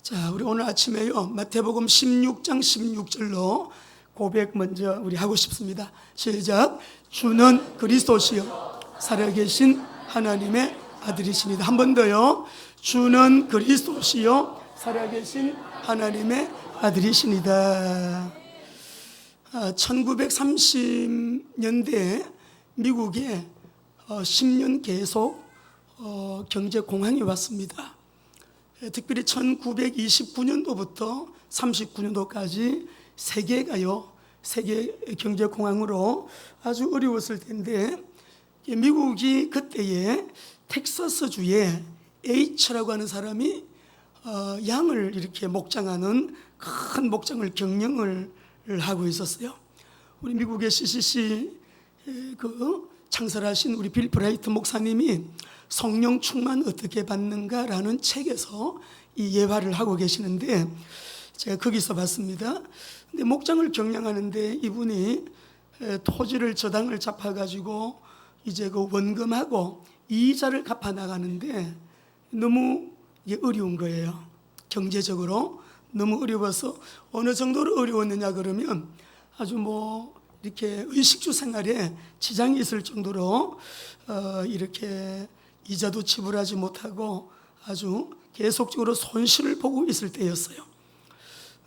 자, 우리 오늘 아침에요 마태복음 16장 16절로 고백 먼저 우리 하고 싶습니다. 시작. 주는 그리스도시요 살아계신 하나님의 아들이십니다. 한 번 더요. 주는 그리스도시요 살아계신 하나님의 아들이십니다. 1930년대에 미국에 10년 계속 경제 공황이 왔습니다. 특별히 1929년도부터 39년도까지 세계가요, 세계 경제 공황으로 아주 어려웠을 텐데, 미국이 그때에 텍사스주에 H라고 하는 사람이 양을 이렇게 목장하는 큰 목장을 경영을 하고 있었어요. 우리 미국의 CCC 그 창설하신 우리 빌 브라이트 목사님이 성령 충만 어떻게 받는가라는 책에서 이 예화를 하고 계시는데, 제가 거기서 봤습니다. 근데 목장을 경영하는데 이분이 토지를 저당을 잡아가지고 이제 그 원금하고 이자를 갚아 나가는데 너무 이게 어려운 거예요. 경제적으로 너무 어려워서, 어느 정도로 어려웠느냐 그러면 아주 뭐 이렇게 의식주 생활에 지장이 있을 정도로 이렇게 이자도 지불하지 못하고 아주 계속적으로 손실을 보고 있을 때였어요.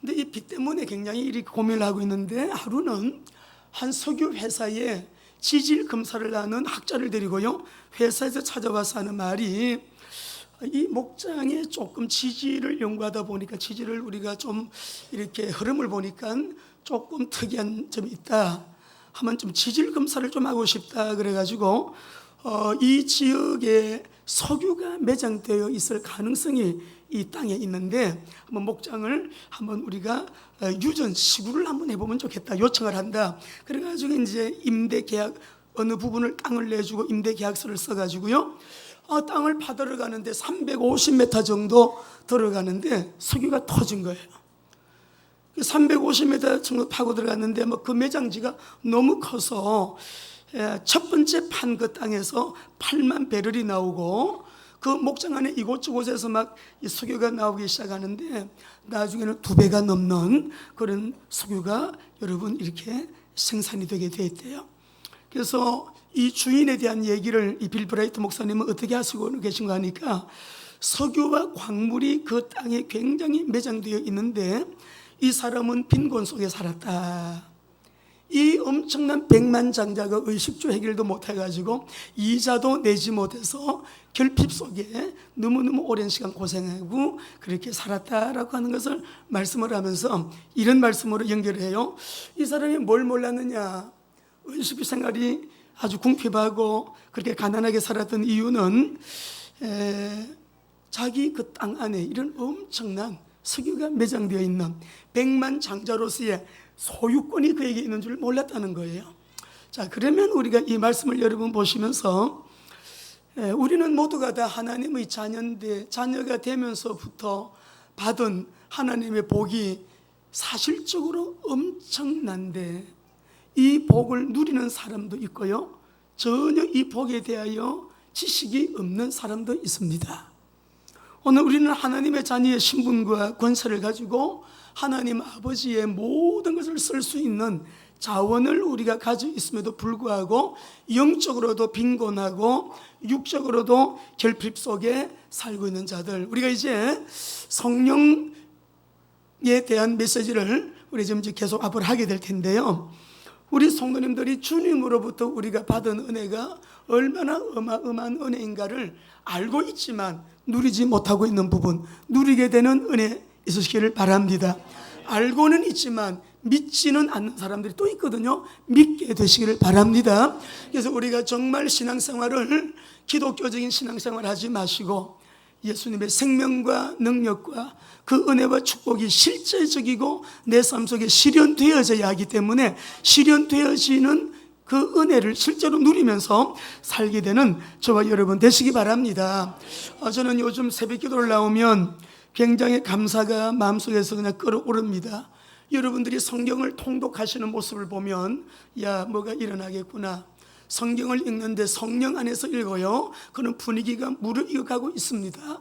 근데 이 빚 때문에 굉장히 이렇게 고민을 하고 있는데, 하루는 한 석유 회사에 지질 검사를 하는 학자를 데리고요, 회사에서 찾아와서 하는 말이, 이 목장에 조금 지질을 연구하다 보니까 지질을 우리가 좀 이렇게 흐름을 보니까 조금 특이한 점이 있다. 하면 좀 지질 검사를 좀 하고 싶다. 그래가지고 이 지역에 석유가 매장되어 있을 가능성이 이 땅에 있는데, 한번 목장을 한번 우리가 유전 시구를 한번 해보면 좋겠다 요청을 한다. 그래가지고 이제 임대 계약 어느 부분을 땅을 내주고 임대 계약서를 써가지고요, 땅을 파들어 가는데 350m 정도 들어가는데 석유가 터진 거예요. 350m 정도 파고 들어갔는데 그 매장지가 너무 커서 첫 번째 판 그 땅에서 8만 배럴이 나오고, 그 목장 안에 이곳저곳에서 막 이 석유가 나오기 시작하는데, 나중에는 2배가 넘는 그런 석유가 여러분 이렇게 생산이 되게 됐대요. 그래서 이 주인에 대한 얘기를 이 빌 브라이트 목사님은 어떻게 하시고 계신가 하니까, 석유와 광물이 그 땅에 굉장히 매장되어 있는데 이 사람은 빈곤 속에 살았다. 이 엄청난 백만장자가 의식주 해결도 못해가지고 이자도 내지 못해서 결핍 속에 너무너무 오랜 시간 고생하고 그렇게 살았다라고 하는 것을 말씀을 하면서 이런 말씀으로 연결해요. 이 사람이 뭘 몰랐느냐, 의식주 생활이 아주 궁핍하고 그렇게 가난하게 살았던 이유는 자기 그 땅 안에 이런 엄청난 석유가 매장되어 있는 백만장자로서의 소유권이 그에게 있는 줄 몰랐다는 거예요. 자, 그러면 우리가 이 말씀을 여러분 보시면서, 우리는 모두가 다 하나님의 자녀인데, 자녀가 되면서부터 받은 하나님의 복이 사실적으로 엄청난데, 이 복을 누리는 사람도 있고요, 전혀 이 복에 대하여 지식이 없는 사람도 있습니다. 오늘 우리는 하나님의 자녀의 신분과 권세를 가지고 하나님 아버지의 모든 것을 쓸 수 있는 자원을 우리가 가지고 있음에도 불구하고 영적으로도 빈곤하고 육적으로도 결핍 속에 살고 있는 자들, 우리가 이제 성령에 대한 메시지를 우리 지금 계속 앞으로 하게 될 텐데요, 우리 성도님들이 주님으로부터 우리가 받은 은혜가 얼마나 어마어마한 은혜인가를 알고 있지만 누리지 못하고 있는 부분, 누리게 되는 은혜 있으시기를 바랍니다. 알고는 있지만 믿지는 않는 사람들이 또 있거든요. 믿게 되시기를 바랍니다. 그래서 우리가 정말 신앙생활을, 기독교적인 신앙생활을 하지 마시고 예수님의 생명과 능력과 그 은혜와 축복이 실제적이고 내 삶 속에 실현되어져야 하기 때문에, 실현되어지는 그 은혜를 실제로 누리면서 살게 되는 저와 여러분 되시기 바랍니다. 저는 요즘 새벽 기도를 나오면 굉장히 감사가 마음속에서 그냥 끓어오릅니다. 여러분들이 성경을 통독하시는 모습을 보면, 야, 뭐가 일어나겠구나. 성경을 읽는데 성령 안에서 읽어요. 그런 분위기가 무르익어가고 있습니다.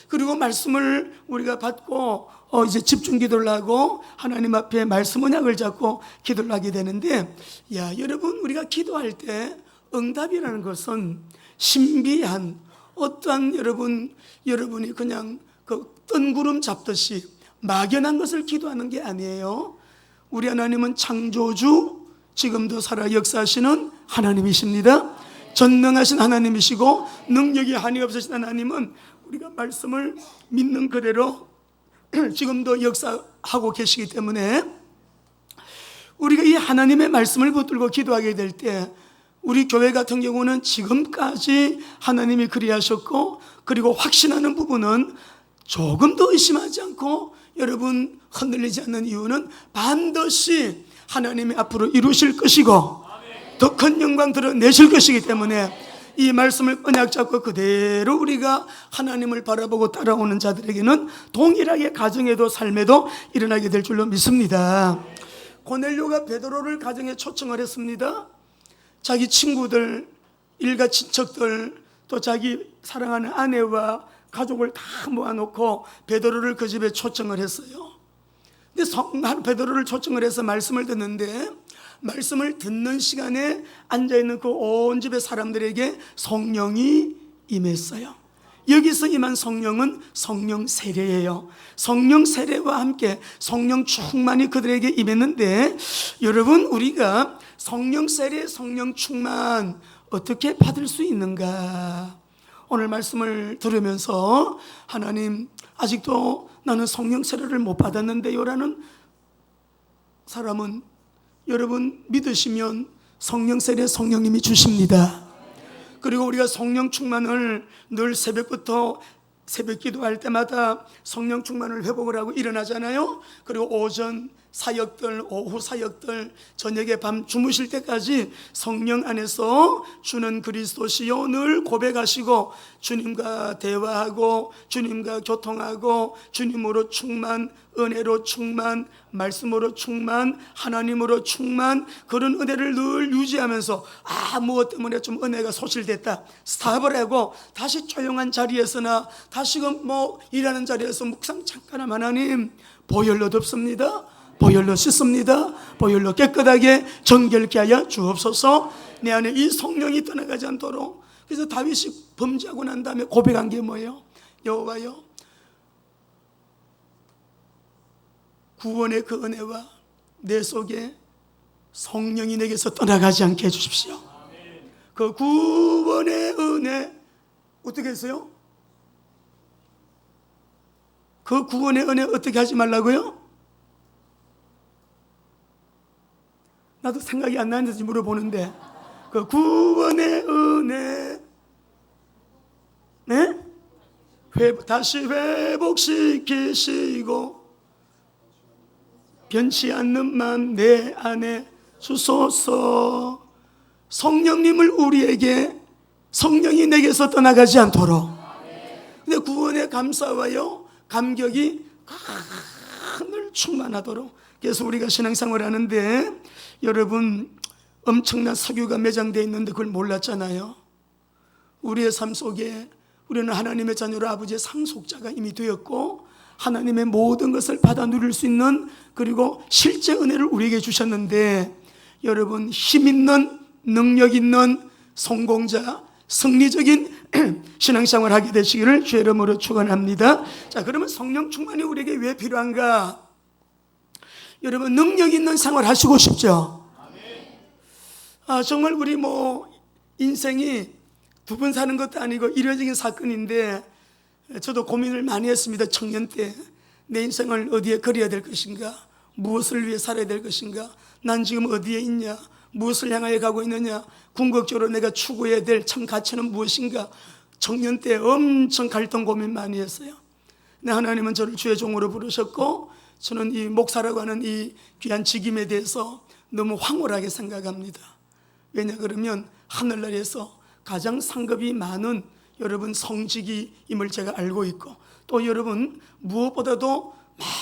그리고 말씀을 우리가 받고 이제 집중 기도를 하고 하나님 앞에 말씀 언약을 잡고 기도를 하게 되는데, 야, 여러분, 우리가 기도할 때 응답이라는 것은 신비한 어떠한 여러분이 그냥 그 뜬구름 잡듯이 막연한 것을 기도하는 게 아니에요. 우리 하나님은 창조주, 지금도 살아 역사하시는 하나님이십니다. 전능하신 하나님이시고 능력이 한이 없으신 하나님은 우리가 말씀을 믿는 그대로 지금도 역사하고 계시기 때문에 우리가 이 하나님의 말씀을 붙들고 기도하게 될 때, 우리 교회 같은 경우는 지금까지 하나님이 그리하셨고, 그리고 확신하는 부분은 조금 더 의심하지 않고 여러분 흔들리지 않는 이유는 반드시 하나님이 앞으로 이루실 것이고 더 큰 영광 드러내실 것이기 때문에, 이 말씀을 언약 잡고 그대로 우리가 하나님을 바라보고 따라오는 자들에게는 동일하게 가정에도 삶에도 일어나게 될 줄로 믿습니다. 고넬료가 베드로를 가정에 초청을 했습니다. 자기 친구들, 일가 친척들, 또 자기 사랑하는 아내와 가족을 다 모아놓고 베드로를 그 집에 초청을 했어요. 근데 베드로를 초청을 해서 말씀을 듣는데, 말씀을 듣는 시간에 앉아있는 그 온 집의 사람들에게 성령이 임했어요. 여기서 임한 성령은 성령 세례예요. 성령 세례와 함께 성령 충만이 그들에게 임했는데, 여러분, 우리가 성령 세례, 성령 충만 어떻게 받을 수 있는가? 오늘 말씀을 들으면서 하나님, 아직도 나는 성령 세례를 못 받았는데요 라는 사람은 여러분 믿으시면 성령 세례 성령님이 주십니다. 그리고 우리가 성령 충만을 늘 새벽부터 새벽 기도할 때마다 성령 충만을 회복을 하고 일어나잖아요. 그리고 오전 사역들, 오후 사역들, 저녁에 밤 주무실 때까지 성령 안에서 주는 그리스도시요 늘 고백하시고 주님과 대화하고 주님과 교통하고 주님으로 충만, 은혜로 충만, 말씀으로 충만, 하나님으로 충만, 그런 은혜를 늘 유지하면서 무엇 때문에 좀 은혜가 소실됐다 스탑을 하고 다시 조용한 자리에서나 다시금 일하는 자리에서 묵상 잠깐 하면, 하나님 보혈로 덮습니다, 보혈로 씻습니다, 보혈로 깨끗하게 정결케 하여 주옵소서. 내 안에 이 성령이 떠나가지 않도록. 그래서 다윗이 범죄하고 난 다음에 고백한 게 뭐예요? 여호와여, 구원의 그 은혜와 내 속에 성령이 내게서 떠나가지 않게 해주십시오. 그 구원의 은혜 어떻게 했어요? 그 구원의 은혜 어떻게 하지 말라고요? 나도 생각이 안 나는지 물어보는데, 그 구원의 은혜, 네? 다시 회복시키시고 변치 않는 마음 내 안에 주소서. 성령님을 우리에게, 성령이 내게서 떠나가지 않도록. 근데 구원의 감사와요 감격이 하늘 충만하도록. 그래서 우리가 신앙생활을 하는데, 여러분 엄청난 석유가 매장되어 있는데 그걸 몰랐잖아요. 우리의 삶 속에 우리는 하나님의 자녀로 아버지의 상속자가 이미 되었고, 하나님의 모든 것을 받아 누릴 수 있는, 그리고 실제 은혜를 우리에게 주셨는데, 여러분 힘 있는, 능력 있는 성공자, 승리적인 신앙생활을 하게 되시기를 주의 이름으로 축원합니다. 자, 그러면 성령 충만이 우리에게 왜 필요한가? 여러분 능력 있는 생활 하시고 싶죠? 정말 우리 인생이 두 번 사는 것도 아니고 이례적인 사건인데, 저도 고민을 많이 했습니다. 청년 때 내 인생을 어디에 그려야 될 것인가, 무엇을 위해 살아야 될 것인가, 난 지금 어디에 있냐, 무엇을 향하여 가고 있느냐, 궁극적으로 내가 추구해야 될 참 가치는 무엇인가. 청년 때 엄청 갈등 고민 많이 했어요. 근데 하나님은 저를 주의 종으로 부르셨고, 저는 이 목사라고 하는 이 귀한 직임에 대해서 너무 황홀하게 생각합니다. 왜냐 그러면 하늘나라에서 가장 상급이 많은 여러분 성직임을 제가 알고 있고, 또 여러분 무엇보다도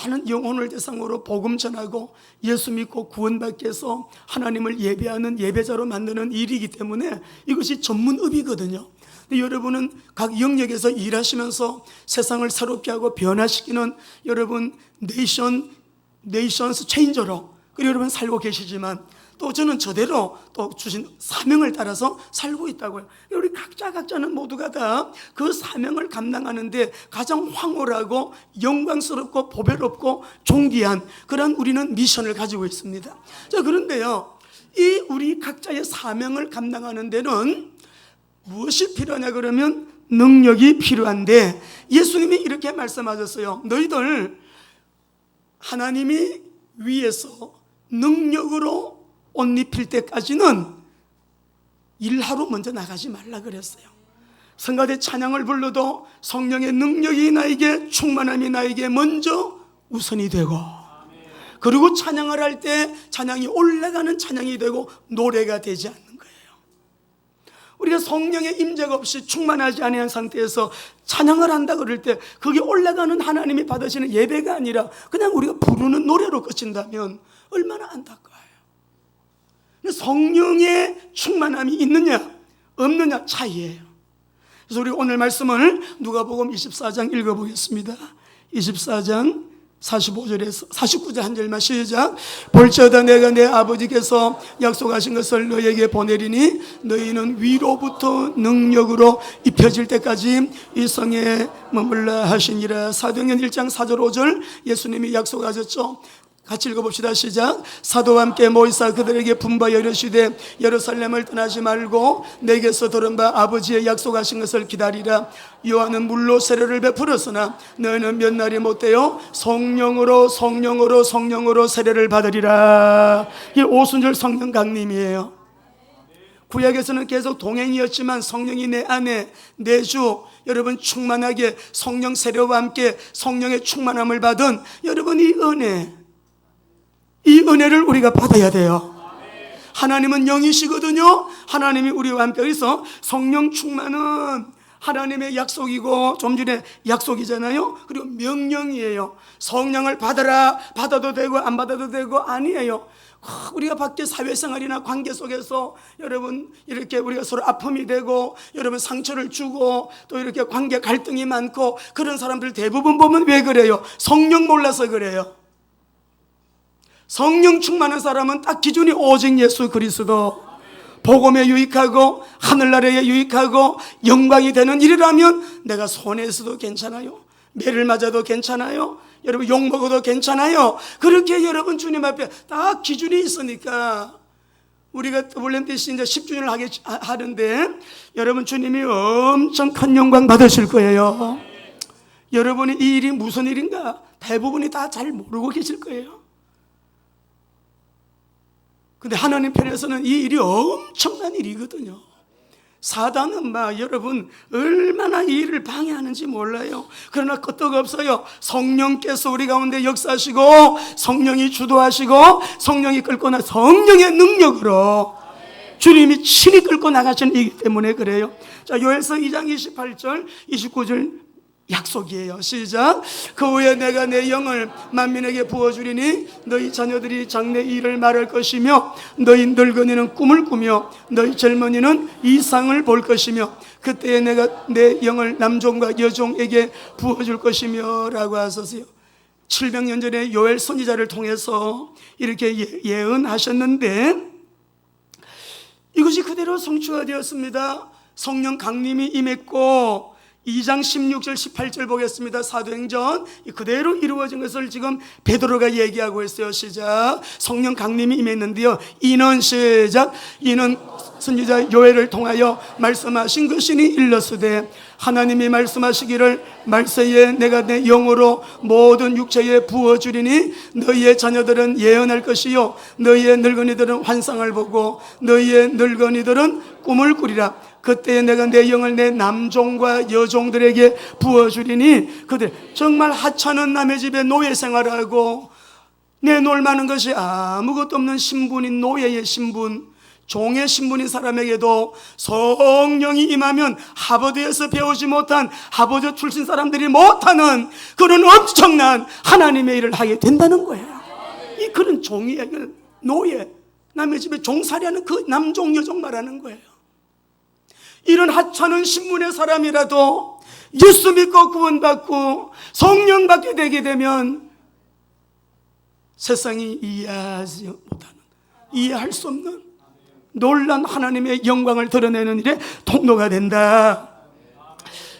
많은 영혼을 대상으로 복음 전하고 예수 믿고 구원받게 해서 하나님을 예배하는 예배자로 만드는 일이기 때문에 이것이 전문업이거든요. 근데 여러분은 각 영역에서 일하시면서 세상을 새롭게 하고 변화시키는 여러분 네이션스 체인저로 그리고 여러분 살고 계시지만 또 저는 저대로 또 주신 사명을 따라서 살고 있다고요. 우리 각자는 모두가 다 그 사명을 감당하는데 가장 황홀하고 영광스럽고 보배롭고 존귀한 그런 우리는 미션을 가지고 있습니다. 자, 그런데요, 이 우리 각자의 사명을 감당하는 데는 무엇이 필요하냐 그러면 능력이 필요한데, 예수님이 이렇게 말씀하셨어요. 너희들 하나님이 위에서 능력으로 옷 입힐 때까지는 일하러 먼저 나가지 말라 그랬어요. 성가대 찬양을 불러도 성령의 능력이 나에게, 충만함이 나에게 먼저 우선이 되고, 그리고 찬양을 할 때 찬양이 올라가는 찬양이 되고 노래가 되지 않는 거예요. 우리가 성령의 임재가 없이 충만하지 아니한 상태에서 찬양을 한다 그럴 때 그게 올라가는 하나님이 받으시는 예배가 아니라 그냥 우리가 부르는 노래로 그친다면 얼마나 안타까워요. 성령의 충만함이 있느냐 없느냐 차이예요. 그래서 우리 오늘 말씀을 누가복음 24장 읽어보겠습니다. 24장 45절에서 49절 한 절만 시작. 볼지어다 내가 내 아버지께서 약속하신 것을 너희에게 보내리니 너희는 위로부터 능력으로 입혀질 때까지 이 성에 머물라 하시니라. 사도행전 1장 4절 5절 예수님이 약속하셨죠. 같이 읽어봅시다. 시작. 사도와 함께 모이사 그들에게 분바여 이르시되 예루살렘을 떠나지 말고 내게서 들은 바 아버지의 약속하신 것을 기다리라. 요한은 물로 세례를 베풀었으나 너희는 몇 날이 못되어 성령으로 세례를 받으리라. 이 오순절 성령 강림이에요. 구약에서는 계속 동행이었지만 성령이 내 안에 내주 여러분 충만하게 성령 세례와 함께 성령의 충만함을 받은 여러분 이 은혜를 우리가 받아야 돼요. 하나님은 영이시거든요. 하나님이 우리와 함께, 그래서 성령 충만은 하나님의 약속이고 좀 전에 약속이잖아요. 그리고 명령이에요. 성령을 받아라. 받아도 되고 안 받아도 되고 아니에요. 우리가 밖에 사회생활이나 관계 속에서 여러분 이렇게 우리가 서로 아픔이 되고 여러분 상처를 주고 또 이렇게 관계 갈등이 많고 그런 사람들 대부분 보면 왜 그래요? 성령 몰라서 그래요. 성령 충만한 사람은 딱 기준이 오직 예수 그리스도, 복음에 유익하고 하늘나라에 유익하고 영광이 되는 일이라면 내가 손해서도 괜찮아요. 매를 맞아도 괜찮아요. 여러분 욕먹어도 괜찮아요. 그렇게 여러분 주님 앞에 딱 기준이 있으니까 우리가 WMDC 이제 10주년을 하는데 여러분 주님이 엄청 큰 영광 받으실 거예요. 여러분이 이 일이 무슨 일인가 대부분이 다 잘 모르고 계실 거예요. 근데 하나님 편에서는 이 일이 엄청난 일이거든요. 사단은 여러분 얼마나 이 일을 방해하는지 몰라요. 그러나 끄떡없어요. 성령께서 우리 가운데 역사하시고 성령이 주도하시고 성령이 끌고 성령의 능력으로 주님이 친히 끌고 나가시는 일이기 때문에 그래요. 자, 요엘서 2장 28절 29절 약속이에요. 시작. 그 후에 내가 내 영을 만민에게 부어주리니 너희 자녀들이 장래 일을 말할 것이며 너희 늙은이는 꿈을 꾸며 너희 젊은이는 이상을 볼 것이며 그때에 내가 내 영을 남종과 여종에게 부어줄 것이며 라고 하셨어요. 700년 전에 요엘 선지자를 통해서 이렇게 예언하셨는데 이것이 그대로 성취가 되었습니다. 성령 강림이 임했고 2장 16절 18절 보겠습니다. 사도행전 그대로 이루어진 것을 지금 베드로가 얘기하고 있어요. 시작. 성령 강림이 임했는데요, 이는 시작. 이는 선지자 요엘을 통하여 말씀하신 것이니 일렀으되 하나님이 말씀하시기를 말세에 내가 내 영으로 모든 육체에 부어주리니 너희의 자녀들은 예언할 것이요 너희의 늙은이들은 환상을 보고 너희의 늙은이들은 꿈을 꾸리라. 그때 내가 내 영을 내 남종과 여종들에게 부어주리니 그들 정말 하찮은 남의 집에 노예 생활하고 내놓을 만한 것이 아무것도 없는 신분인 노예의 신분, 종의 신분인 사람에게도 성령이 임하면 하버드에서 배우지 못한 하버드 출신 사람들이 못하는 그런 엄청난 하나님의 일을 하게 된다는 거예요. 이 그런 종이 노예, 남의 집에 종살이하는 그 남종 여종 말하는 거예요. 이런 하찮은 신문의 사람이라도 예수 믿고 구원받고 성령 받게 되게 되면 세상이 이해하지 못하는, 이해할 수 없는 놀란 하나님의 영광을 드러내는 일에 통로가 된다.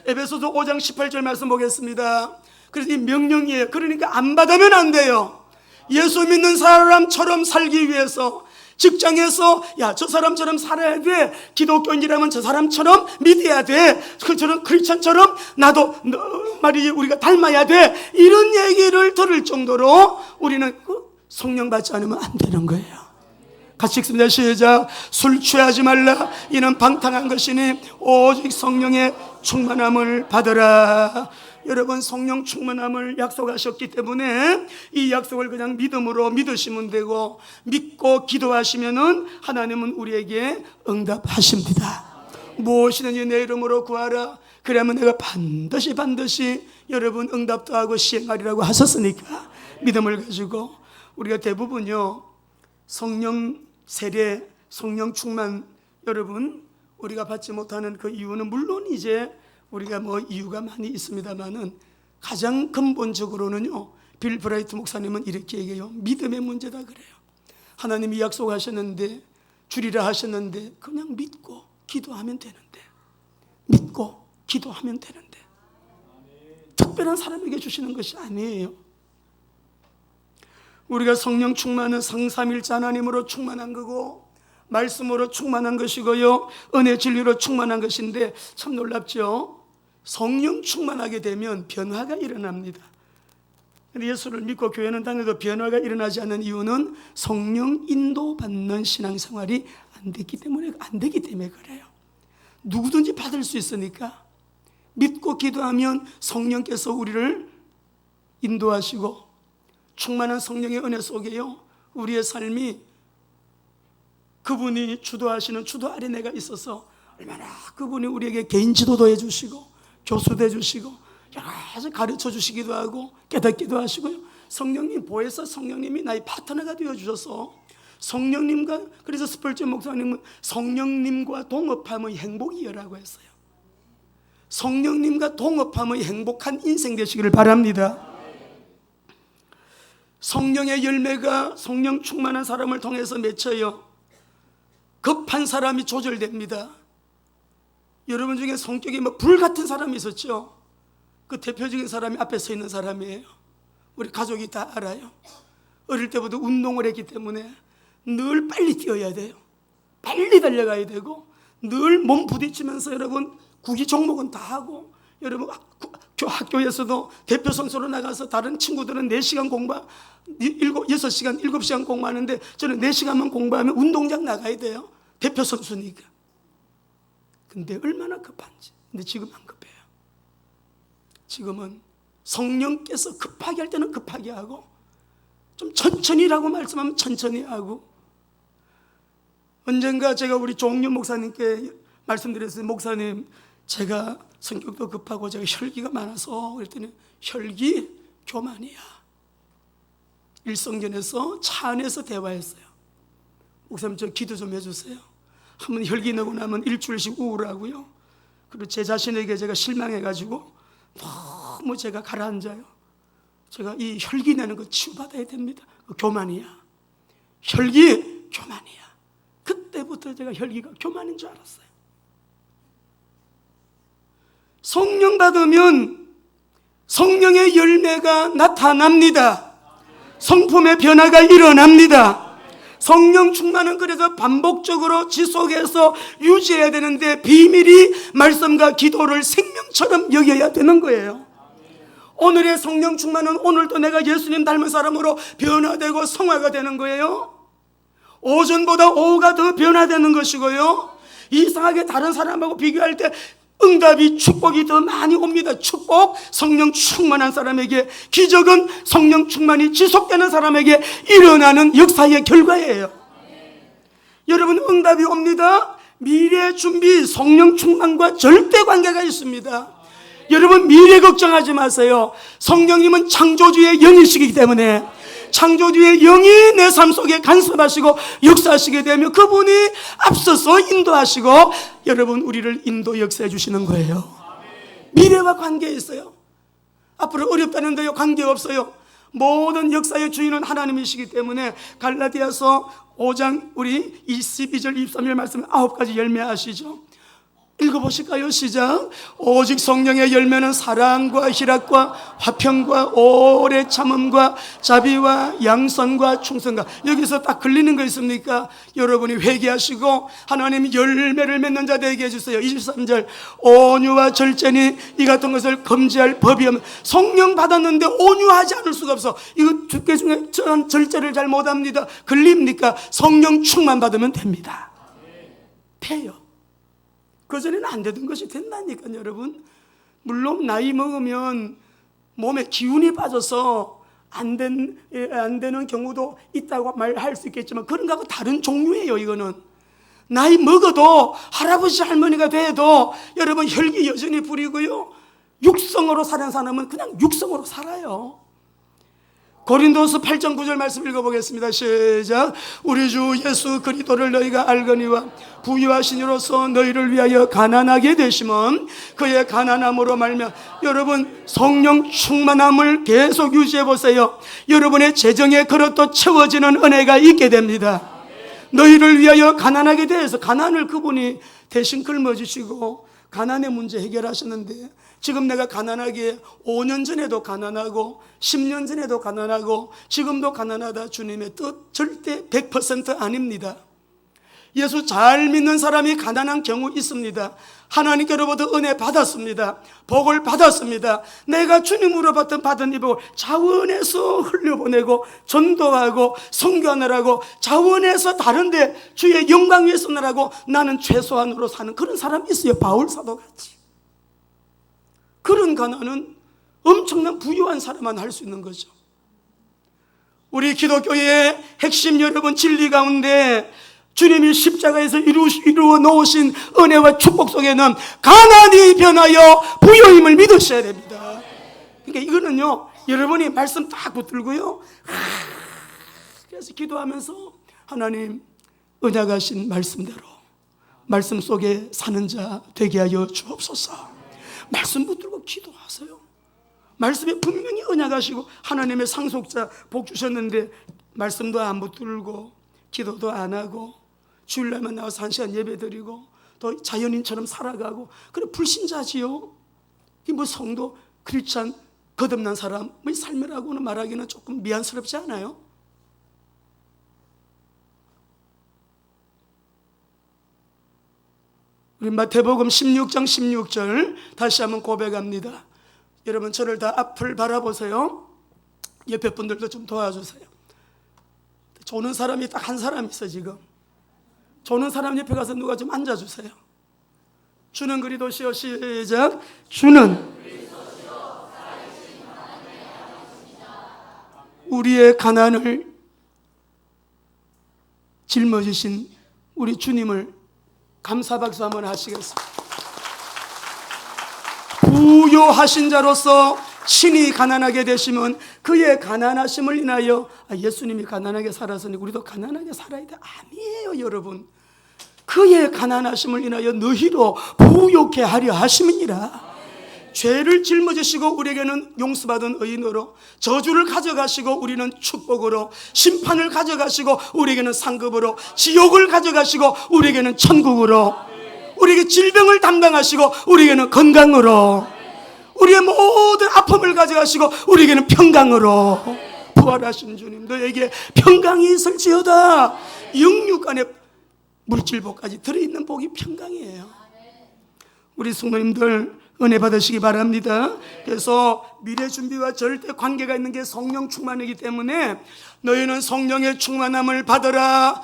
에베소서 5장 18절 말씀 보겠습니다. 그래서 이 명령이에요. 그러니까 안 받으면 안 돼요. 예수 믿는 사람처럼 살기 위해서 직장에서 야, 저 사람처럼 살아야 돼. 기독교인이라면 저 사람처럼 믿어야 돼. 그처럼 크리스천처럼 나도 말이지 우리가 닮아야 돼. 이런 얘기를 들을 정도로 우리는 성령 받지 않으면 안 되는 거예요. 같이 읽습니다. 시작. 술 취하지 말라. 이는 방탕한 것이니 오직 성령의 충만함을 받으라. 여러분, 성령 충만함을 약속하셨기 때문에 이 약속을 그냥 믿음으로 믿으시면 되고, 믿고 기도하시면은 하나님은 우리에게 응답하십니다. 무엇이든지 내 이름으로 구하라. 그러면 내가 반드시 여러분 응답도 하고 시행하리라고 하셨으니까 믿음을 가지고 우리가 대부분요 성령 세례, 성령 충만 여러분 우리가 받지 못하는 그 이유는 물론 이제 우리가 뭐 이유가 많이 있습니다만은 가장 근본적으로는요 빌 브라이트 목사님은 이렇게 얘기해요. 믿음의 문제다 그래요. 하나님이 약속하셨는데 주리라 하셨는데 그냥 믿고 기도하면 되는데, 믿고 기도하면 되는데 특별한 사람에게 주시는 것이 아니에요. 우리가 성령 충만은 성삼일체 하나님으로 충만한 거고 말씀으로 충만한 것이고요 은혜 진리로 충만한 것인데 참 놀랍죠. 성령 충만하게 되면 변화가 일어납니다. 예수를 믿고 교회는 다녀도 변화가 일어나지 않는 이유는 성령 인도받는 신앙생활이 안 되기 때문에 그래요. 누구든지 받을 수 있으니까 믿고 기도하면 성령께서 우리를 인도하시고 충만한 성령의 은혜 속에요 우리의 삶이 그분이 주도하시는 주도 아래 내가 있어서 얼마나 그분이 우리에게 개인 지도도 해주시고 교수도 해주시고 여러 가지 가르쳐 주시기도 하고 깨닫기도 하시고요. 성령님 보혜사 성령님이 나의 파트너가 되어주셔서 성령님과, 그래서 스펄전 목사님은 성령님과 동업함의 행복이여라고 했어요. 성령님과 동업함의 행복한 인생 되시기를 바랍니다. 성령의 열매가 성령 충만한 사람을 통해서 맺혀요. 급한 사람이 조절됩니다. 여러분 중에 성격이 뭐 불 같은 사람이 있었죠. 그 대표적인 사람이 앞에 서 있는 사람이에요. 우리 가족이 다 알아요. 어릴 때부터 운동을 했기 때문에 늘 빨리 뛰어야 돼요. 빨리 달려가야 되고 늘 몸 부딪히면서 여러분 구기 종목은 다 하고, 여러분 학교에서도 대표 선수로 나가서 다른 친구들은 4시간 공부 6시간 7시간 공부하는데 저는 4시간만 공부하면 운동장 나가야 돼요. 대표 선수니까. 근데 얼마나 급한지. 근데 지금 안 급해요. 지금은 성령께서 급하게 할 때는 급하게 하고 좀 천천히라고 말씀하면 천천히 하고. 언젠가 제가 우리 종료 목사님께 말씀드렸어요. 목사님, 제가 성격도 급하고 제가 혈기가 많아서. 그랬더니 혈기 교만이야. 일성전에서 차 안에서 대화했어요. 목사님, 저 기도 좀 해주세요. 한번 혈기 내고 나면 일주일씩 우울하고요. 그리고 제 자신에게 제가 실망해가지고 너무 제가 가라앉아요. 제가 이 혈기 내는 거 치유받아야 됩니다. 교만이야. 혈기 교만이야. 그때부터 제가 혈기가 교만인 줄 알았어요. 성령 받으면 성령의 열매가 나타납니다. 성품의 변화가 일어납니다. 성령 충만은 그래서 반복적으로 지속해서 유지해야 되는데 비밀이 말씀과 기도를 생명처럼 여겨야 되는 거예요. 오늘의 성령 충만은 오늘도 내가 예수님 닮은 사람으로 변화되고 성화가 되는 거예요. 오전보다 오후가 더 변화되는 것이고요. 이상하게 다른 사람하고 비교할 때 응답이, 축복이 더 많이 옵니다. 축복, 성령 충만한 사람에게, 기적은 성령 충만이 지속되는 사람에게 일어나는 역사의 결과예요. 여러분, 응답이 옵니다. 미래 준비, 성령 충만과 절대 관계가 있습니다. 여러분, 미래 걱정하지 마세요. 성령님은 창조주의 영이시기 때문에 창조주의 영이 내 삶 속에 간섭하시고 역사하시게 되면 그분이 앞서서 인도하시고 여러분 우리를 인도 역사해 주시는 거예요. 미래와 관계 있어요. 앞으로 어렵다는데요, 관계없어요. 모든 역사의 주인은 하나님이시기 때문에 갈라디아서 5장 우리 22절 23절 말씀 9가지 열매하시죠. 읽어보실까요? 시작. 오직 성령의 열매는 사랑과 희락과 화평과 오래 참음과 자비와 양선과 충성과. 여기서 딱 걸리는 거 있습니까? 여러분이 회개하시고 하나님 열매를 맺는 자 되게 해주세요. 23절 온유와 절제니 이 같은 것을 금지할 법이 없는. 성령 받았는데 온유하지 않을 수가 없어. 이거 주께 중에 전 절제를 잘 못합니다. 걸립니까? 성령 충만 받으면 됩니다. 돼요. 그전에는 안 되던 것이 된다니까요, 여러분. 물론 나이 먹으면 몸에 기운이 빠져서 안 되는 경우도 있다고 말할 수 있겠지만 그런 거하고 다른 종류예요. 이거는 나이 먹어도 할아버지 할머니가 돼도 여러분 혈기 여전히 부리고요, 육성으로 사는 사람은 그냥 육성으로 살아요. 고린도서 8장 9절 말씀 읽어보겠습니다. 시작. 우리 주 예수 그리스도를 너희가 알거니와 부유하신 이로써 너희를 위하여 가난하게 되심은 그의 가난함으로 말미암아. 여러분 성령 충만함을 계속 유지해 보세요. 여러분의 재정의 그릇도 채워지는 은혜가 있게 됩니다. 너희를 위하여 가난하게 되어서, 가난을 그분이 대신 짊어지시고 가난의 문제 해결하셨는데, 지금 내가 가난하기에 5년 전에도 가난하고 10년 전에도 가난하고 지금도 가난하다, 주님의 뜻 절대 100% 아닙니다. 예수 잘 믿는 사람이 가난한 경우 있습니다. 하나님께로부터 은혜 받았습니다. 복을 받았습니다. 내가 주님으로 받은 이 복을 자원해서 흘려보내고 전도하고 선교하느라고 자원해서 다른데 주의 영광 위에 쓰느라고 나는 최소한으로 사는 그런 사람이 있어요. 바울 사도같이. 그런 가난은 엄청난 부유한 사람만 할 수 있는 거죠. 우리 기독교의 핵심 여러분 진리 가운데 주님이 십자가에서 이루어 놓으신 은혜와 축복 속에는 가난이 변하여 부유임을 믿으셔야 됩니다. 그러니까 이거는요, 여러분이 말씀 딱 붙들고요, 그래서 기도하면서 하나님 은약하신 말씀대로 말씀 속에 사는 자 되게 하여 주옵소서. 말씀 붙들고 기도하세요. 말씀에 분명히 언약하시고 하나님의 상속자 복 주셨는데 말씀도 안 붙들고 기도도 안 하고 주일날만 나와서 1시간 예배 드리고 또 자연인처럼 살아가고, 그래 불신자지요. 뭐 성도 크리스찬 거듭난 사람의 삶이라고는 말하기는 조금 미안스럽지 않아요? 우리 마태복음 16장 16절 다시 한번 고백합니다. 여러분 저를 다 앞을 바라보세요. 옆에 분들도 좀 도와주세요. 조는 사람이 딱 한 사람 있어. 지금 조는 사람 옆에 가서 누가 좀 앉아주세요. 주는 그리스도시요. 시작. 주는 우리의 가난을 짊어지신 우리 주님을 감사 박수 한번 하시겠습니다. 부요하신 자로서 친히 가난하게 되시면 그의 가난하심을 인하여 예수님이 가난하게 살았으니 우리도 가난하게 살아야 돼. 아니에요, 여러분. 그의 가난하심을 인하여 너희로 부요케 하려 하심이니라. 죄를 짊어지시고 우리에게는 용서받은 의인으로, 저주를 가져가시고 우리는 축복으로, 심판을 가져가시고 우리에게는 상급으로, 지옥을 가져가시고 우리에게는 천국으로, 우리에게 질병을 담당하시고 우리에게는 건강으로, 우리의 모든 아픔을 가져가시고 우리에게는 평강으로. 부활하신 주님, 너에게 평강이 있을지어다. 영육 안에 물질복까지 들어있는 복이 평강이에요. 우리 성도님들 은혜 받으시기 바랍니다. 그래서 미래 준비와 절대 관계가 있는 게 성령 충만이기 때문에 너희는 성령의 충만함을 받으라.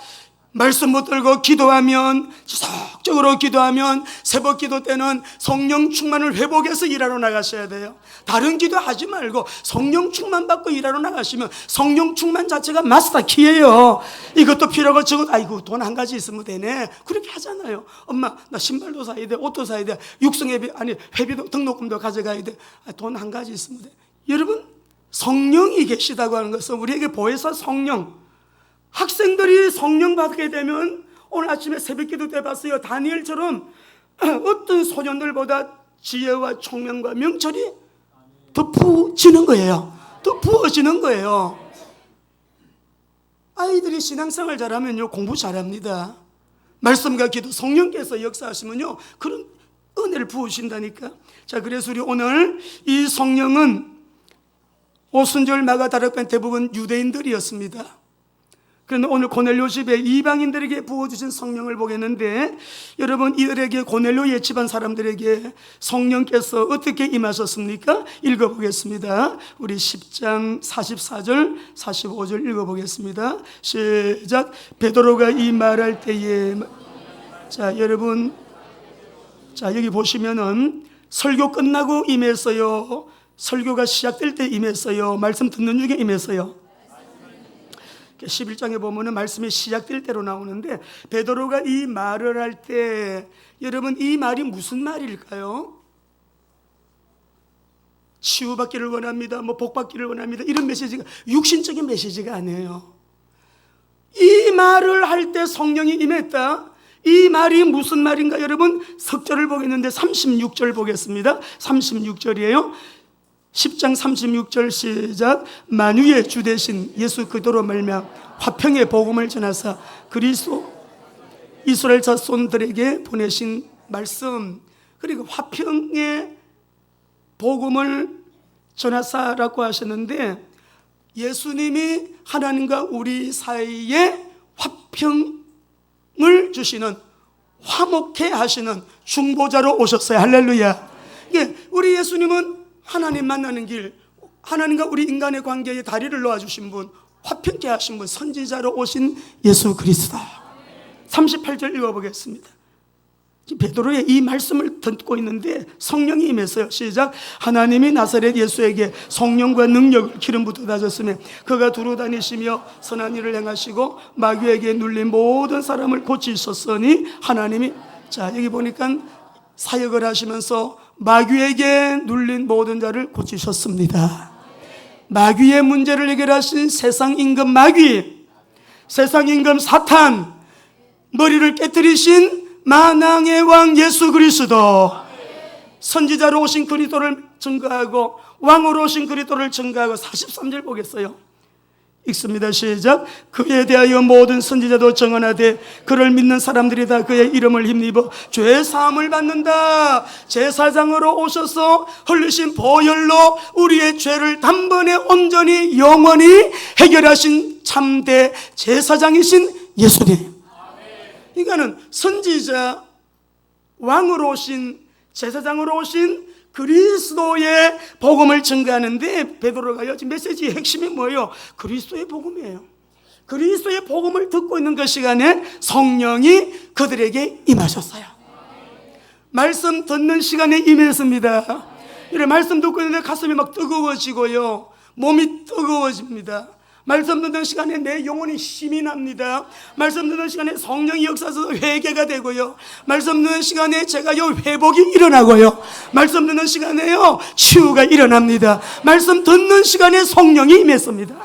말씀 붙들고 기도하면, 지속적으로 기도하면 새벽 기도 때는 성령 충만을 회복해서 일하러 나가셔야 돼요. 다른 기도 하지 말고 성령 충만 받고 일하러 나가시면 성령 충만 자체가 마스터 키예요. 이것도 필요하고 저것, 아이고 돈 한 가지 있으면 되네, 그렇게 하잖아요. 엄마 나 신발도 사야 돼, 옷도 사야 돼, 육성회비 아니 회비도 등록금도 가져가야 돼, 돈 한 가지 있으면 돼. 여러분 성령이 계시다고 하는 것은 우리에게 보혜사 성령, 학생들이 성령 받게 되면 오늘 아침에 새벽기도 때 봤어요. 다니엘처럼 어떤 소년들보다 지혜와 총명과 명철이 더 부어지는 거예요. 더 부어지는 거예요. 아이들이 신앙생활 잘하면요, 공부 잘합니다. 말씀과 기도, 성령께서 역사하시면요, 그런 은혜를 부으신다니까. 자, 그래서 우리 오늘 이 성령은 오순절 마가다락반 대부분 유대인들이었습니다. 그런데 오늘 고넬료 집에 이방인들에게 부어주신 성령을 보겠는데, 여러분, 이들에게, 고넬료의 집안 사람들에게 성령께서 어떻게 임하셨습니까? 읽어보겠습니다. 우리 10장 44절 45절 읽어보겠습니다. 시작. 베드로가 이 말할 때에, 자, 여러분, 자, 여기 보시면은 설교 끝나고 임했어요, 설교가 시작될 때 임했어요, 말씀 듣는 중에 임했어요? 11장에 보면은 말씀이 시작될 때로 나오는데, 베드로가 이 말을 할 때, 여러분, 이 말이 무슨 말일까요? 치유받기를 원합니다, 뭐 복받기를 원합니다, 이런 메시지가, 육신적인 메시지가 아니에요. 이 말을 할 때 성령이 임했다. 이 말이 무슨 말인가? 여러분, 석절을 보겠는데 36절 보겠습니다. 36절이에요. 10장 36절 시작. 만유의 주 되신 예수 그리스도로 말미암아 화평의 복음을 전하사 그리스도 이스라엘 자손들에게 보내신 말씀, 그리고 화평의 복음을 전하사라고 하셨는데, 예수님이 하나님과 우리 사이에 화평을 주시는, 화목해 하시는 중보자로 오셨어요. 할렐루야. 예, 우리 예수님은 하나님 만나는 길, 하나님과 우리 인간의 관계에 다리를 놓아주신 분, 화평케 하신 분, 선지자로 오신 예수 그리스도. 38절 읽어보겠습니다. 베드로의 이 말씀을 듣고 있는데 성령이 임했어요. 시작. 하나님이 나사렛 예수에게 성령과 능력을 기름 부어 다셨으며 그가 두루 다니시며 선한 일을 행하시고 마귀에게 눌린 모든 사람을 고치셨으니 하나님이, 자, 여기 보니까 사역을 하시면서 마귀에게 눌린 모든 자를 고치셨습니다. 마귀의 문제를 해결하신 세상 임금 마귀, 세상 임금 사탄, 머리를 깨뜨리신 만왕의 왕 예수 그리스도, 선지자로 오신 그리스도를 증거하고 왕으로 오신 그리스도를 증거하고. 43절 보겠어요. 읽습니다. 시작. 그에 대하여 모든 선지자도 증언하되 그를 믿는 사람들이 다 그의 이름을 힘입어 죄 사함을 받는다. 제사장으로 오셔서 흘리신 보혈로 우리의 죄를 단번에 온전히 영원히 해결하신 참대 제사장이신 예수님. 그러니까는 선지자, 왕으로 오신, 제사장으로 오신 그리스도의 복음을 증거하는데, 베드로가요, 지금 메시지의 핵심이 뭐예요? 그리스도의 복음이에요. 그리스도의 복음을 듣고 있는 그 시간에 성령이 그들에게 임하셨어요. 말씀 듣는 시간에 임했습니다. 이래 말씀 듣고 있는데 가슴이 막 뜨거워지고요, 몸이 뜨거워집니다. 말씀 듣는 시간에 내 영혼이 힘이 납니다. 말씀 듣는 시간에 성령이 역사해서 회개가 되고요, 말씀 듣는 시간에 제가요 회복이 일어나고요, 말씀 듣는 시간에요 치유가 일어납니다. 말씀 듣는 시간에 성령이 임했습니다.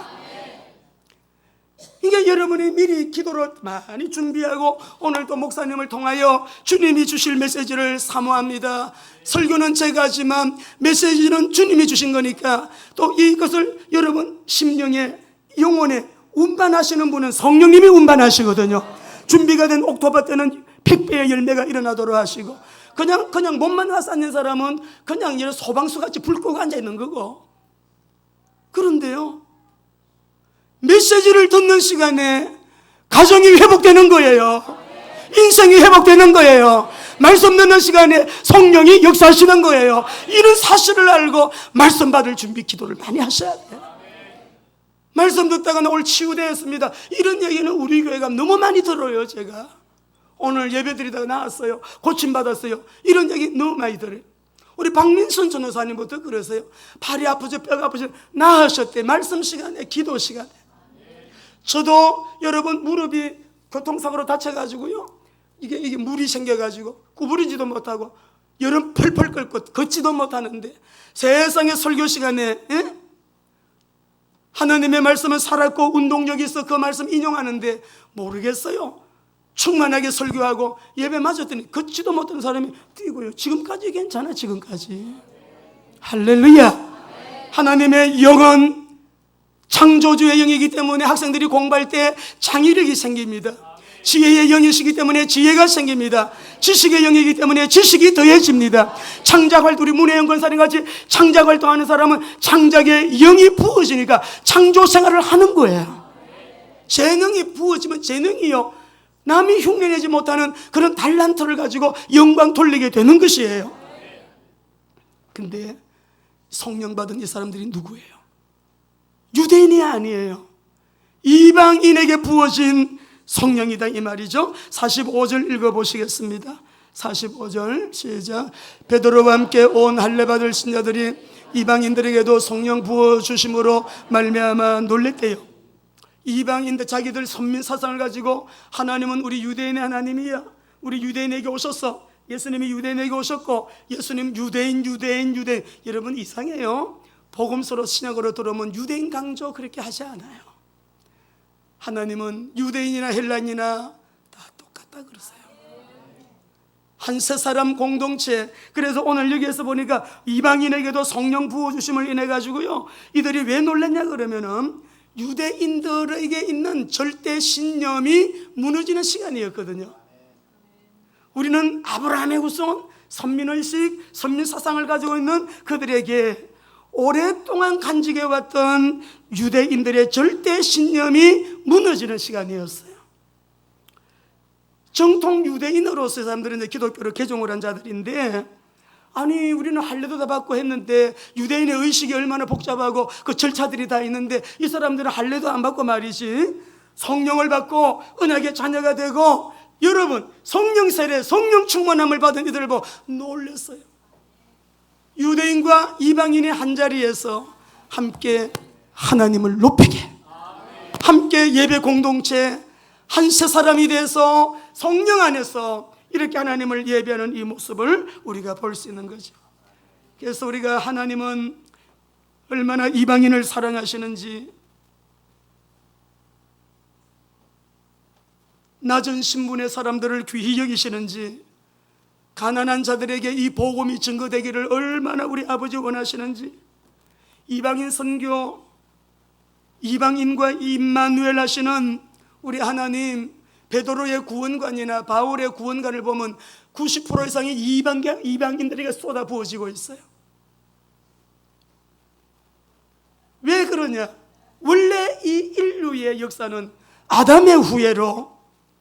이게 여러분이 미리 기도를 많이 준비하고 오늘도 목사님을 통하여 주님이 주실 메시지를 사모합니다. 설교는 제가 하지만 메시지는 주님이 주신 거니까, 또 이것을 여러분 심령에, 영혼에 운반하시는 분은 성령님이 운반하시거든요. 준비가 된 옥토버 때는 100배의 열매가 일어나도록 하시고, 그냥 몸만 와서 앉는 사람은 그냥 소방수같이 불 끄고 앉아있는 거고. 그런데요, 메시지를 듣는 시간에 가정이 회복되는 거예요. 인생이 회복되는 거예요. 말씀 듣는 시간에 성령이 역사하시는 거예요. 이런 사실을 알고 말씀 받을 준비 기도를 많이 하셔야 돼요. 말씀 듣다가 나 오늘 치유되었습니다, 이런 얘기는 우리 교회가 너무 많이 들어요. 제가 오늘 예배 드리다가 나왔어요, 고침받았어요, 이런 얘기 너무 많이 들어요. 우리 박민선 전도사님부터 그러세요. 팔이 아프죠, 뼈가 아프죠, 나으셨대. 말씀 시간에, 기도 시간에. 저도 여러분 무릎이 교통사고로 다쳐가지고요, 이게 물이 생겨가지고 구부리지도 못하고 여름 펄펄 끓고 걷지도 못하는데, 세상에 설교 시간에 하나님의 말씀은 살았고 운동력이 있어 그 말씀 인용하는데 모르겠어요. 충만하게 설교하고 예배 맞았더니 걷지도 못한 사람이 뛰고요. 지금까지 괜찮아. 지금까지. 할렐루야. 하나님의 영은 창조주의 영이기 때문에 학생들이 공부할 때 창의력이 생깁니다. 지혜의 영이시기 때문에 지혜가 생깁니다. 지식의 영이기 때문에 지식이 더해집니다. 창작활동, 우리 문혜영 권사님 같이 창작활동하는 사람은 창작의 영이 부어지니까 창조 생활을 하는 거예요. 재능이 부어지면 재능이요, 남이 흉내내지 못하는 그런 달란트를 가지고 영광 돌리게 되는 것이에요. 근데 성령 받은 이 사람들이 누구예요? 유대인이 아니에요. 이방인에게 부어진 성령이다 이 말이죠. 45절 읽어보시겠습니다. 45절 시작. 베드로와 함께 온 할례 받을 신자들이 이방인들에게도 성령 부어주심으로 말미암아 놀랬대요. 이방인들 자기들 선민 사상을 가지고 하나님은 우리 유대인의 하나님이야, 우리 유대인에게 오셨어, 예수님이 유대인에게 오셨고 예수님 유대인. 여러분 이상해요. 복음서로 신약으로 들어오면 유대인 강조 그렇게 하지 않아요. 하나님은 유대인이나 헬라인이나 다 똑같다 그러세요. 한 세 사람 공동체. 그래서 오늘 여기에서 보니까 이방인에게도 성령 부어주심을 인해 가지고요, 이들이 왜 놀랐냐 그러면은 유대인들에게 있는 절대 신념이 무너지는 시간이었거든요. 우리는 아브라함의 후손, 선민의식, 선민사상을 가지고 있는 그들에게 오랫동안 간직해왔던 유대인들의 절대 신념이 무너지는 시간이었어요. 정통 유대인으로서 사람들은 기독교를 개종을 한 자들인데, 아니 우리는 할례도 다 받고 했는데, 유대인의 의식이 얼마나 복잡하고 그 절차들이 다 있는데 이 사람들은 할례도 안 받고 말이지 성령을 받고 언약의 자녀가 되고, 여러분 성령 세례, 성령 충만함을 받은 이들을 보고 놀랐어요. 유대인과 이방인이 한자리에서 함께 하나님을 높이게, 함께 예배 공동체 한 세 사람이 돼서 성령 안에서 이렇게 하나님을 예배하는 이 모습을 우리가 볼 수 있는 거죠. 그래서 우리가 하나님은 얼마나 이방인을 사랑하시는지, 낮은 신분의 사람들을 귀히 여기시는지, 가난한 자들에게 이 복음이 증거되기를 얼마나 우리 아버지 원하시는지, 이방인 선교, 이방인과 임마누엘 하시는 우리 하나님, 베드로의 구원관이나 바울의 구원관을 보면 90% 이상이 이방인들에게 쏟아 부어지고 있어요. 왜 그러냐? 원래 이 인류의 역사는 아담의 후예로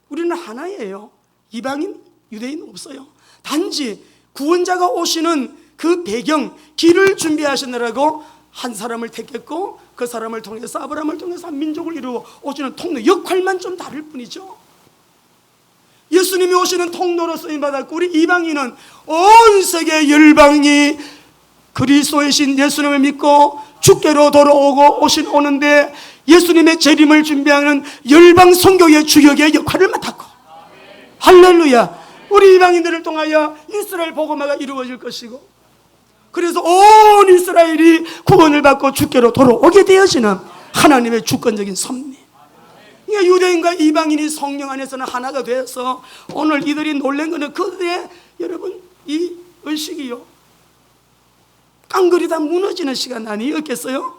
우리는 하나예요. 이방인, 유대인 없어요. 단지 구원자가 오시는 그 배경, 길을 준비하시느라고 한 사람을 택했고 그 사람을 통해서, 아브라함을 통해서 한 민족을 이루어 오시는 통로, 역할만 좀 다를 뿐이죠. 예수님이 오시는 통로로 쓰임받았고, 우리 이방인은 온 세계 열방이 그리스도의 신 예수님을 믿고 주께로 돌아오고 오는데, 예수님의 재림을 준비하는 열방 선교의 주역의 역할을 맡았고, 할렐루야. 우리 이방인들을 통하여 이스라엘 복음화가 이루어질 것이고, 그래서 온 이스라엘이 구원을 받고 주께로 돌아오게 되어지는 하나님의 주권적인 섭리. 그러니까 유대인과 이방인이 성령 안에서는 하나가 되어서 오늘 이들이 놀란 것은 그들의, 여러분 이 의식이요, 깡그리 다 무너지는 시간 아니었겠어요?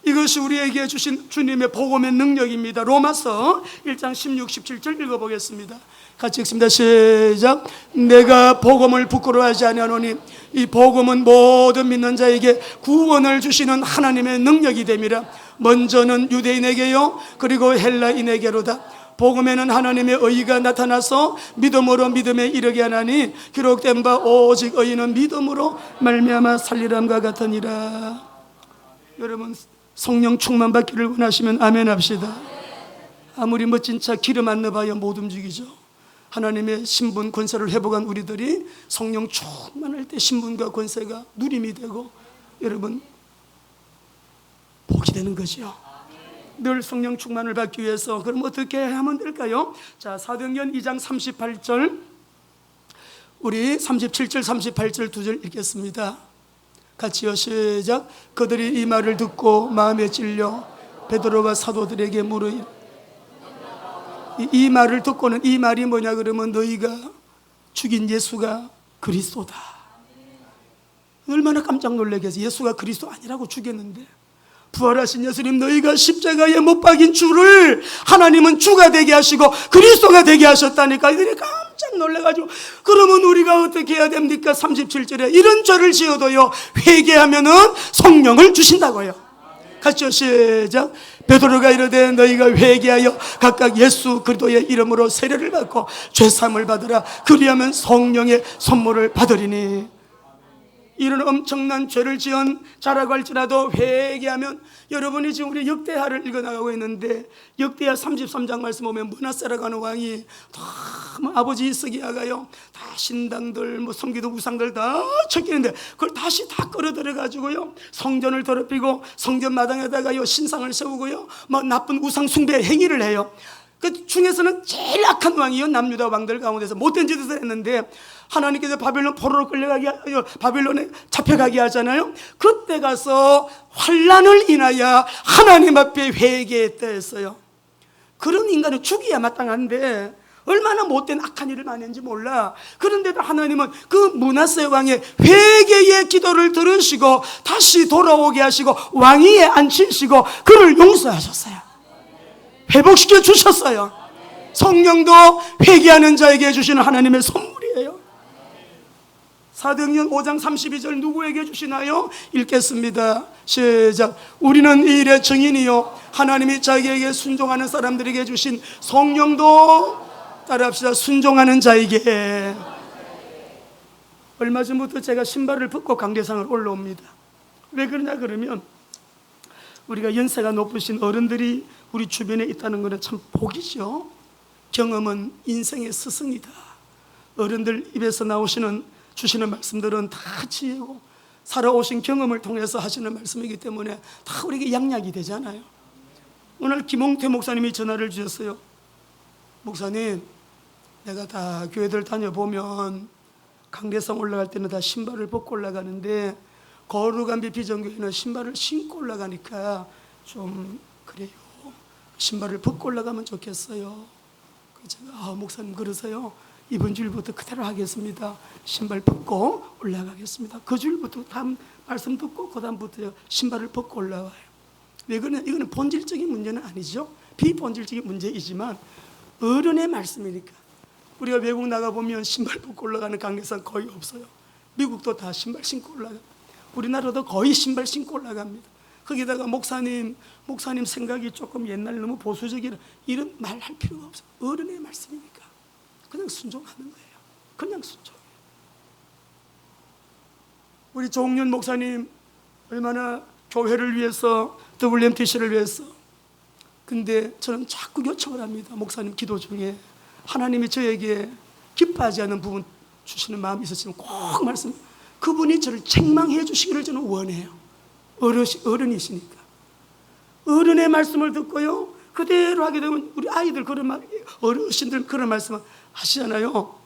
이것이 우리에게 주신 주님의 복음의 능력입니다. 로마서 1장 16, 17절 읽어보겠습니다. 같이 읽습니다. 시작. 내가 복음을 부끄러워하지 아니하노니 이 복음은 모든 믿는 자에게 구원을 주시는 하나님의 능력이 됨이라. 먼저는 유대인에게요, 그리고 헬라인에게로다. 복음에는 하나님의 의의가 나타나서 믿음으로 믿음에 이르게 하나니, 기록된 바 오직 의인은 믿음으로 말미암아 살리람과 같으니라. 여러분 성령 충만 받기를 원하시면 아멘 합시다. 아무리 멋진 차 기름 안 넣어봐야 못 움직이죠. 하나님의 신분 권세를 회복한 우리들이 성령 충만할 때 신분과 권세가 누림이 되고, 여러분 복이 되는 거죠. 늘 성령 충만을 받기 위해서 그럼 어떻게 하면 될까요? 자, 사도행전 2장 38절, 우리 37절 38절 두 절 읽겠습니다. 같이요. 시작. 그들이 이 말을 듣고 마음에 찔려 베드로와 사도들에게 물으. 이 말을 듣고는, 이 말이 뭐냐 그러면 너희가 죽인 예수가 그리스도다. 얼마나 깜짝 놀라겠어. 예수가 그리스도 아니라고 죽였는데, 부활하신 예수님, 너희가 십자가에 못 박인 주를 하나님은 주가 되게 하시고 그리스도가 되게 하셨다니까. 이들이 깜짝 놀라가지고, 그러면 우리가 어떻게 해야 됩니까? 37절에 이런 죄를 지어도요, 회개하면은 성령을 주신다고요. 같이요. 시작. 베드로가 이르되 너희가 회개하여 각각 예수 그리스도의 이름으로 세례를 받고 죄사함을 받으라. 그리하면 성령의 선물을 받으리니. 이런 엄청난 죄를 지은 자라고 할지라도 회개하면, 여러분이 지금 우리 역대하를 읽어나가고 있는데, 역대하 33장 말씀 보면 므낫세라고 하는 왕이 다 아버지 이스기야가요, 다 신당들 섬기던 우상들 다 쳤기는데 그걸 다시 다 끌어들여 가지고요, 성전을 더럽히고 성전 마당에다가요 신상을 세우고요, 나쁜 우상 숭배 행위를 해요. 그 중에서는 제일 악한 왕이요, 남유다 왕들 가운데서 못된 짓을 했는데, 하나님께서 바벨론 포로로 끌려가게, 바벨론에 잡혀가게 하잖아요. 그때 가서 환난을 인하여 하나님 앞에 회개했다 했어요. 그런 인간은 죽이야 마땅한데 얼마나 못된 악한 일을 많이 했는지 몰라. 그런데도 하나님은 그 므낫세 왕의 회개의 기도를 들으시고 다시 돌아오게 하시고 왕위에 앉히시고 그를 용서하셨어요. 회복시켜 주셨어요. 성령도 회개하는 자에게 주시는 하나님의 선물이에요. 사도행전 5장 32절 누구에게 주시나요? 읽겠습니다. 시작. 우리는 이 일의 증인이요 하나님이 자기에게 순종하는 사람들에게 주신 성령도, 따라합시다, 순종하는 자에게. 얼마 전부터 제가 신발을 벗고 강대상을 올라옵니다. 왜 그러냐 그러면, 우리가 연세가 높으신 어른들이 우리 주변에 있다는 것은 참 복이죠. 경험은 인생의 스승이다. 어른들 입에서 주시는 말씀들은 다 지혜고 살아오신 경험을 통해서 하시는 말씀이기 때문에 다 우리에게 양약이 되잖아요. 오늘 김홍태 목사님이 전화를 주셨어요. 목사님, 내가 다 교회들 다녀보면 강대상 올라갈 때는 다 신발을 벗고 올라가는데 거룩한 비전교회는 신발을 신고 올라가니까 좀 그래요. 신발을 벗고 올라가면 좋겠어요. 제가 목사님 그러세요? 이번 주일부터 그대로 하겠습니다. 신발 벗고 올라가겠습니다. 그 주일부터 다음 말씀 듣고 그 다음부터 신발을 벗고 올라와요. 왜 그러냐? 이거는 본질적인 문제는 아니죠. 비본질적인 문제이지만 어른의 말씀이니까. 우리가 외국 나가보면 신발 벗고 올라가는 강대상 거의 없어요. 미국도 다 신발 신고 올라가요. 우리나라도 거의 신발 신고 올라갑니다. 거기다가 목사님 생각이 조금 옛날 너무 보수적이라 이런 말 할 필요가 없어요. 어른의 말씀이니까 그냥 순종하는 거예요. 그냥 순종해요. 우리 조홍윤 목사님 얼마나 교회를 위해서, WMTC를 위해서. 근데 저는 자꾸 요청을 합니다. 목사님 기도 중에 하나님이 저에게 기뻐하지 않는 부분 주시는 마음이 있으시면 꼭 말씀, 그분이 저를 책망해 주시기를 저는 원해요. 어른이시니까. 어른의 말씀을 듣고요, 그대로 하게 되면 우리 아이들 그런 말, 어르신들 그런 말씀 하시잖아요.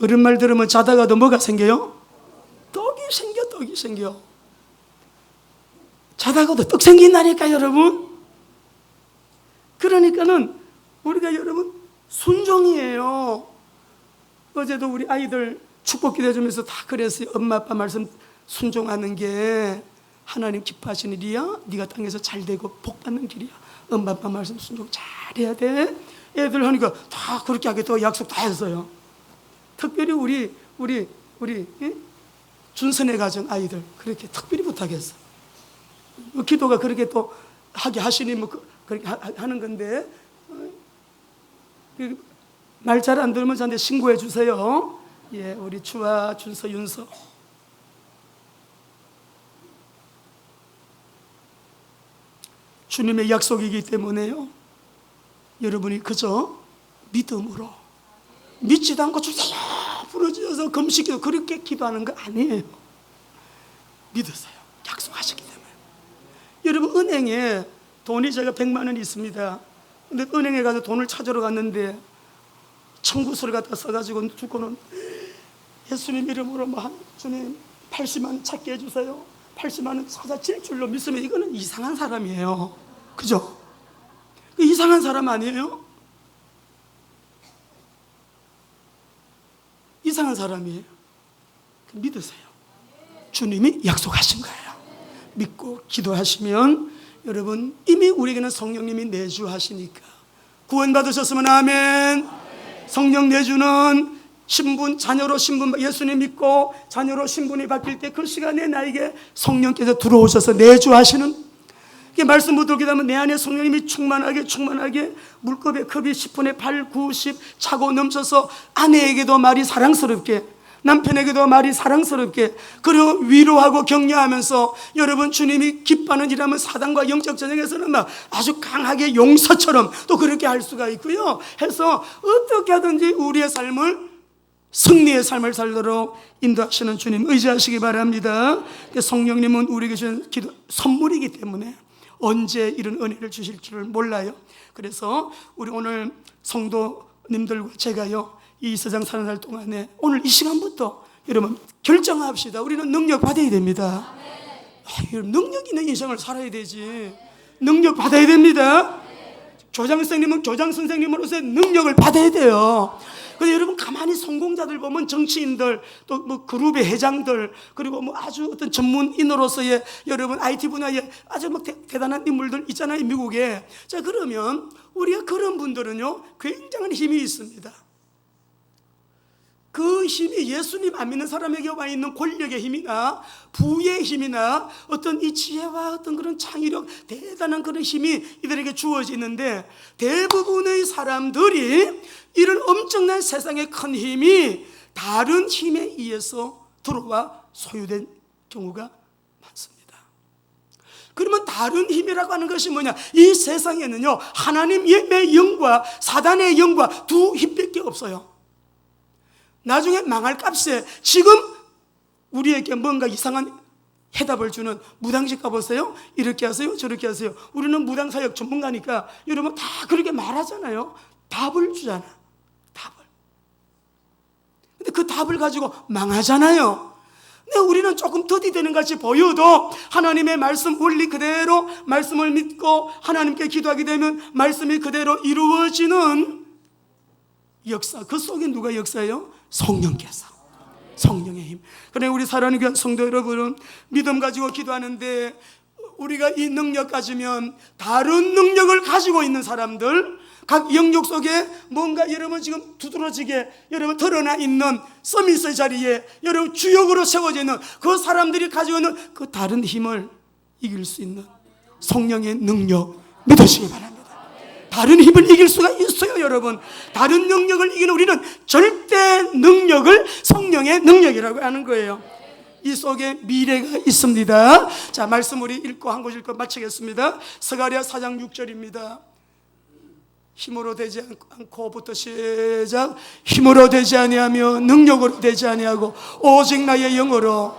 어른 말 들으면 자다가도 뭐가 생겨요? 떡이 생겨. 자다가도 떡 생긴다니까 여러분. 그러니까는 우리가 여러분 순종이에요. 어제도 우리 아이들 축복 기도해주면서 다 그랬어요. 엄마 아빠 말씀 순종하는 게 하나님 기뻐하시는 일이야. 네가 땅에서 잘 되고 복 받는 길이야. 엄마 아빠 말씀 순종 잘해야 돼. 애들 하니까 다 그렇게 하겠다고 약속 다 했어요. 특별히 우리 준선의 가정 아이들 그렇게 특별히 부탁했어. 기도가 그렇게 또 하게 하시니 그렇게 하는 건데, 말 잘 안 들으면 저한테 신고해 주세요. 예, 우리 추와 준서 윤서. 주님의 약속이기 때문에요, 여러분이 그저 믿음으로, 믿지도 않고 주세요 부르짖어서 금식기도 그렇게 기도하는 거 아니에요. 믿으세요. 약속하시기 때문에. 여러분, 은행에 돈이 제가 100만 원이 있습니다. 근데 은행에 가서 돈을 찾으러 갔는데 청구서를 갖다 써가지고 주고는 예수님 이름으로 주님 80만 찾게 해주세요. 80만 원 찾아질 줄로 믿으면 이거는 이상한 사람이에요. 그죠? 이상한 사람 아니에요? 이상한 사람이에요. 믿으세요. 주님이 약속하신 거예요. 믿고 기도하시면 여러분 이미 우리에게는 성령님이 내주하시니까 구원받으셨으면 아멘. 성령 내주는 신분, 자녀로 신분, 예수님 믿고 자녀로 신분이 바뀔 때 그 시간에 나에게 성령께서 들어오셔서 내주하시는, 이게 말씀 못 들게 되면 내 안에 성령님이 충만하게 물컵의 컵이 10분의 8, 9, 10 차고 넘쳐서 아내에게도 말이 사랑스럽게, 남편에게도 말이 사랑스럽게, 그리고 위로하고 격려하면서 여러분 주님이 기뻐하는 일하면 사단과 영적 전쟁에서는 막 아주 강하게 용서처럼 또 그렇게 할 수가 있고요. 해서 어떻게 하든지 우리의 삶을 승리의 삶을 살도록 인도하시는 주님 의지하시기 바랍니다. 성령님은 우리에게 주신 기도 선물이기 때문에 언제 이런 은혜를 주실 줄을 몰라요. 그래서 우리 오늘 성도님들과 제가요, 이 세상 사는 날 동안에 오늘 이 시간부터 여러분 결정합시다. 우리는 능력 받아야 됩니다. 능력 있는 인생을 살아야 되지. 능력 받아야 됩니다. 교장 선생님으로서의 능력을 받아야 돼요. 근데 여러분 가만히 성공자들 보면 정치인들, 또 뭐 그룹의 회장들, 그리고 뭐 아주 어떤 전문인으로서의 여러분 IT 분야에 아주 막 대단한 인물들 있잖아요, 미국에. 자, 그러면 우리가 그런 분들은요 굉장한 힘이 있습니다. 그 힘이 예수님 안 믿는 사람에게 와 있는 권력의 힘이나 부의 힘이나 어떤 이 지혜와 어떤 그런 창의력, 대단한 그런 힘이 이들에게 주어지는데, 대부분의 사람들이 이런 엄청난 세상의 큰 힘이 다른 힘에 의해서 들어와 소유된 경우가 많습니다. 그러면 다른 힘이라고 하는 것이 뭐냐? 이 세상에는요 하나님의 영과 사단의 영과 두 힘밖에 없어요. 나중에 망할 값에 지금 우리에게 뭔가 이상한 해답을 주는 무당집 가보세요. 이렇게 하세요, 저렇게 하세요. 우리는 무당사역 전문가니까 여러분 다 그렇게 말하잖아요. 답을 주잖아, 답을. 근데 그 답을 가지고 망하잖아요. 근데 우리는 조금 더디되는 같이 보여도 하나님의 말씀 원리 그대로 말씀을 믿고 하나님께 기도하게 되면 말씀이 그대로 이루어지는 역사, 그 속에 누가 역사예요? 성령께서, 성령의 힘. 그래 우리 사랑하는 귀한 성도 여러분은 믿음 가지고 기도하는데 우리가 이 능력 가지면 다른 능력을 가지고 있는 사람들, 각 영역 속에 뭔가 여러분 지금 두드러지게 여러분 드러나 있는 서밋의 자리에 여러분 주역으로 세워져 있는 그 사람들이 가지고 있는 그 다른 힘을 이길 수 있는 성령의 능력 믿으시기 바랍니다. 다른 힘을 이길 수가 있어요, 여러분. 다른 능력을 이기는 우리는 절대 능력을 성령의 능력이라고 하는 거예요. 이 속에 미래가 있습니다. 자, 말씀 우리 읽고 한 구절 읽고 마치겠습니다. 스가랴 4장 6절입니다. 힘으로 되지 않고부터 시작. 힘으로 되지 아니하며 능력으로 되지 아니하고 오직 나의 영으로.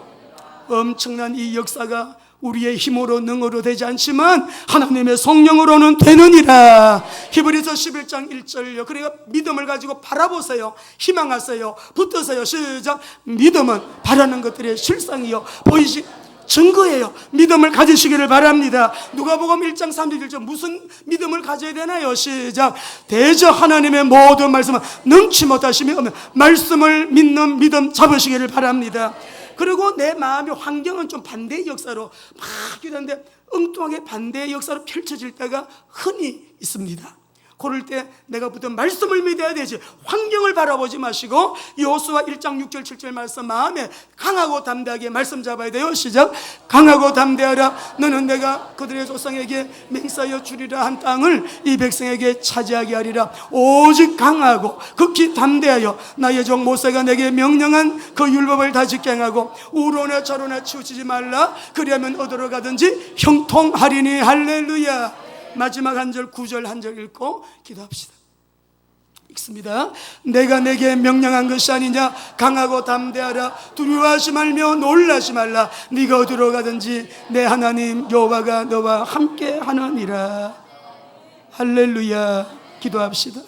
엄청난 이 역사가 우리의 힘으로 능으로 되지 않지만 하나님의 성령으로는 되느니라. 히브리서 11장 1절요. 그러니까 믿음을 가지고 바라보세요. 희망하세요. 붙으세요. 시작. 믿음은 바라는 것들의 실상이요 보이지 증거예요. 믿음을 가지시기를 바랍니다. 누가복음 1장 31절 무슨 믿음을 가져야 되나요? 시작. 대저 하나님의 모든 말씀은 능치 못하시며 말씀을 믿는 믿음 잡으시기를 바랍니다. 그리고 내 마음의 환경은 좀 반대의 역사로 막 기도하는데 엉뚱하게 반대의 역사로 펼쳐질 때가 흔히 있습니다. 그럴 때 내가 붙은 말씀을 믿어야 되지 환경을 바라보지 마시고 여호수아 1장 6절 7절 말씀 마음에 강하고 담대하게 말씀 잡아야 돼요. 시작. 강하고 담대하라. 너는 내가 그들의 조상에게 맹세하여 주리라 한 땅을 이 백성에게 차지하게 하리라. 오직 강하고 극히 담대하여 나의 종 모세가 내게 명령한 그 율법을 다 지켜 행하고 우로나 좌로나 치우치지 말라. 그리하면 어디로 가든지 형통하리니. 할렐루야. 마지막 한 절 9절 한 절 읽고 기도합시다. 읽습니다. 내가 내게 명령한 것이 아니냐. 강하고 담대하라. 두려워하지 말며 놀라지 말라. 네가 어디로 가든지 내 하나님 여호와가 너와 함께 하느니라. 할렐루야. 기도합시다.